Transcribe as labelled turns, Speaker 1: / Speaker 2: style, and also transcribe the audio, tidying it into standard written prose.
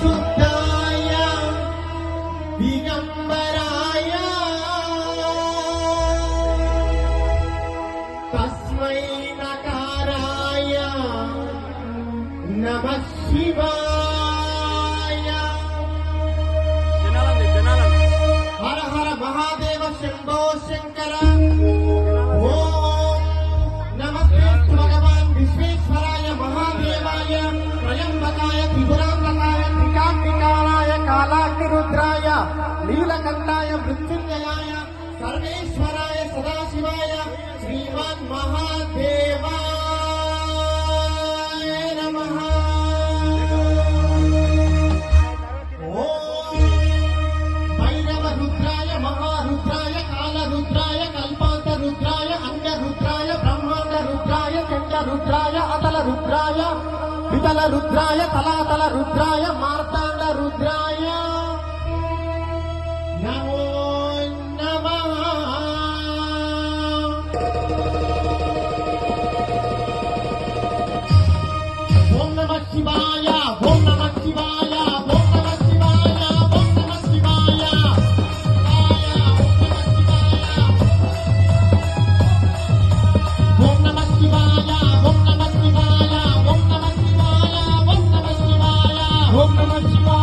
Speaker 1: शुद्धाय दिगंबराय तस्मै नकाराय नमः शिवाय। हर हर महादेव शंभो शंकर। ओम नमस्ते भगवान विश्वेश्वराय महादेवाय त्र्यंबकाय त्रिपुरांतकाय त्रिकाग्निकालाय कालाग्निरुद्राय नीलकंठाय मृत्युंजयाय सर्वेश्वराय सदाशिवाय श्रीमन् महादेवाय नमः। ओम भैरव रुद्राय महारुद्राय कालरुद्राय कल्पांतरुद्राय अन्यरुद्राय ब्रह्मांडरुद्राय चंडरुद्राय अतलरुद्राय वितलरुद्राय तलातलरुद्राय मार्तांडरुद्राय नमो नमः। ओम नमः शिवाय ओम नमः शिवाय ओम नमः शिवाय ओम नमः शिवाय। ओम नमः शिवाय ओम नमः शिवाय ओम नमः शिवाय ओम नमः शिवाय ओम नमः शिवाय।